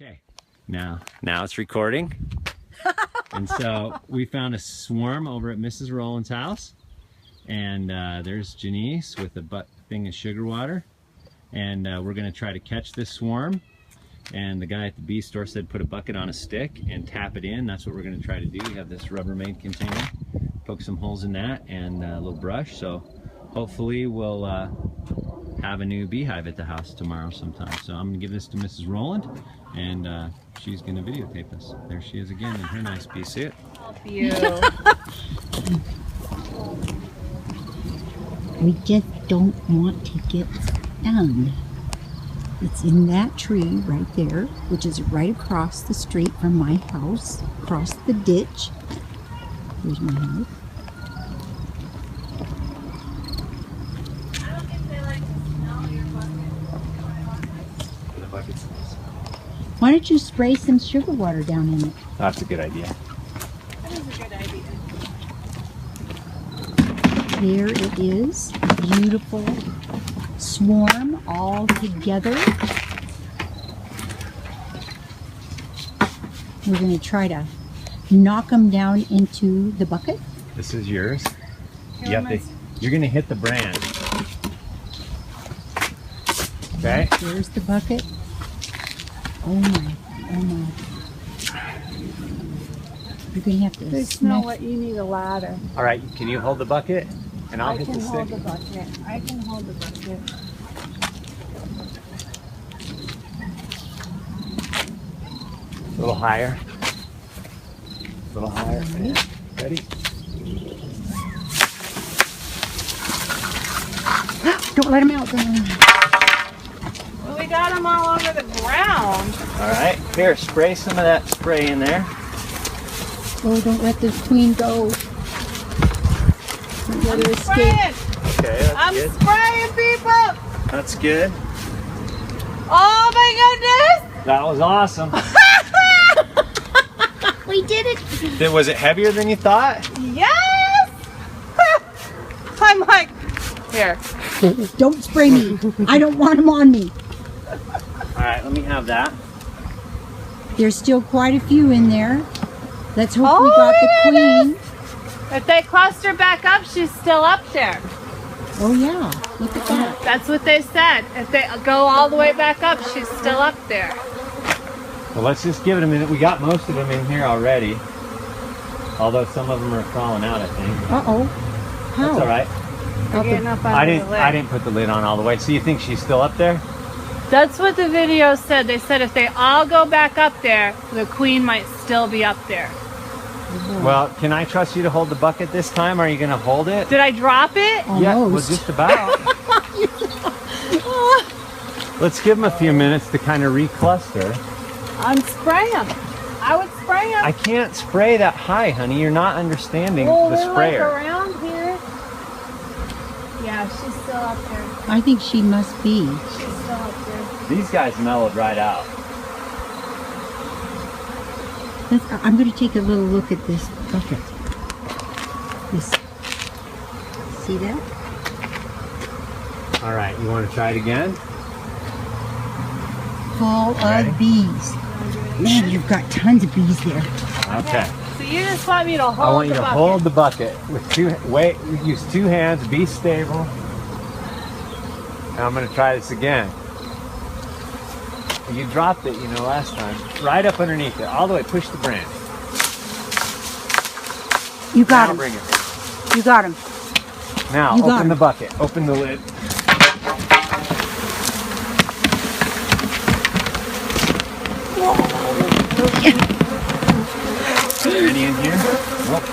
Okay, now it's recording. And so we found a swarm over at Mrs. Roland's house, and there's Jeniece with a thing of sugar water, and we're going to try to catch this swarm. And the guy at the bee store said put a bucket on a stick and tap it in. That's what we're going to try to do. We have this Rubbermaid container, poke some holes in that, and a little brush. So hopefully we'll have a new beehive at the house tomorrow sometime. So I'm going to give this to Mrs. Roland, and she's going to videotape us. There she is again in her nice bee suit. Help you. We just don't want to get stung. It's in that tree right there, which is right across the street from my house, across the ditch. Here's my house. I don't think they like to smell your bucket. The bucket's nice. Why don't you spray some sugar water down in it? That's a good idea. That is a good idea. There it is. Beautiful swarm all together. We're going to try to knock them down into the bucket. This is yours. You're going to hit the branch. Okay. There's the bucket. Oh my, oh my. You're going to have to They smell what you need a ladder. All right, can you hold the bucket? And I'll hit the stick. I can hold the bucket. I can hold the bucket. A little higher. A little higher. Ready? Don't let them out. Well, we got them all over the ground. All right, here, spray some of that spray in there. Oh, don't let this queen go. Don't let her escape. Spraying. Okay, that's I'm good. spraying people. That's good. Oh my goodness. That was awesome. We did it. Was it heavier than you thought? Yes. I'm like, here. Don't spray me. I don't want them on me. All right, let me have that. There's still quite a few in there. Let's hope Oh we got the my queen. If they cluster back up, she's still up there. Oh yeah, look at that. That's what they said. If they go all the way back up, she's still up there. Well, let's just give it a minute. We got most of them in here already. Although some of them are crawling out, I think. Uh-oh. How? That's all right. They're getting up I under the lid. didn't put the lid on all the way. So you think she's still up there? That's what the video said. They said if they all go back up there, the queen might still be up there. Well, can I trust you to hold the bucket this time? Are you going to hold it? Did I drop it? Yeah, well, Almost. just about. Let's give them a few minutes to kind of recluster. I'm spraying them. I would spray them. I can't spray that high, honey. You're not understanding the they're sprayer. like around here. Yeah, she's still up there. I think she must be. She's still up there. These guys mellowed right out. I'm going to take a little look at this bucket. See that? All right, you want to try it again? Full Ready? of bees. Man, you've got tons of bees there. Okay. So you just want me to hold I want you the to bucket. hold the bucket with use two hands, be stable. And I'm going to try this again. You dropped it, last time. Right up underneath it, all the way, push the branch. You got Now him. bring it. You got him. Now, You got open him. the bucket, open the lid. Any in here? Nope.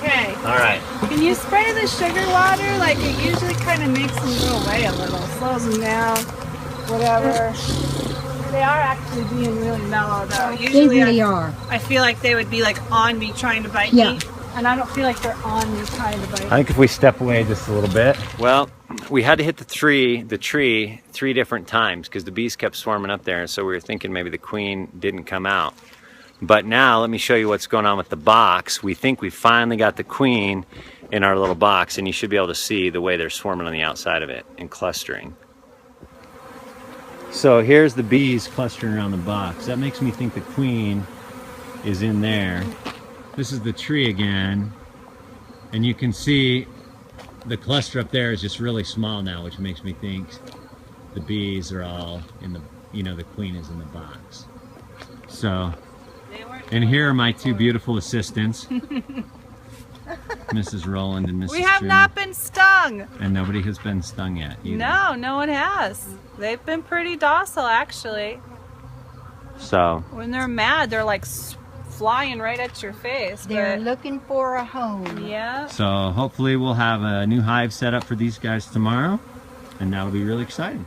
Okay. All right. Can you spray the sugar water? Like it usually kind of makes them go away a little, slows them down, whatever. They are actually being really mellow though. They Usually really are. I feel like they would be like on me trying to bite Yeah. me. And I don't feel like they're on me trying to bite I think if we step away just a little bit. Well, we had to hit the tree 3 different times because the bees kept swarming up there, and so we were thinking maybe the queen didn't come out. But now let me show you what's going on with the box. We think we finally got the queen in our little box, and you should be able to see the way they're swarming on the outside of it and clustering. So here's the bees clustering around the box. That makes me think the queen is in there. This is the tree again, and you can see the cluster up there is just really small now, which makes me think the bees are all in the, the queen is in the box. So, and here are my two beautiful assistants, Mrs. Roland and Mrs. We have not been stung. And nobody has been stung yet either. No, no one has. They've been pretty docile, actually. So, when they're mad, they're like flying right at your face. They're looking for a home. Yeah. So hopefully we'll have a new hive set up for these guys tomorrow, and that'll be really exciting.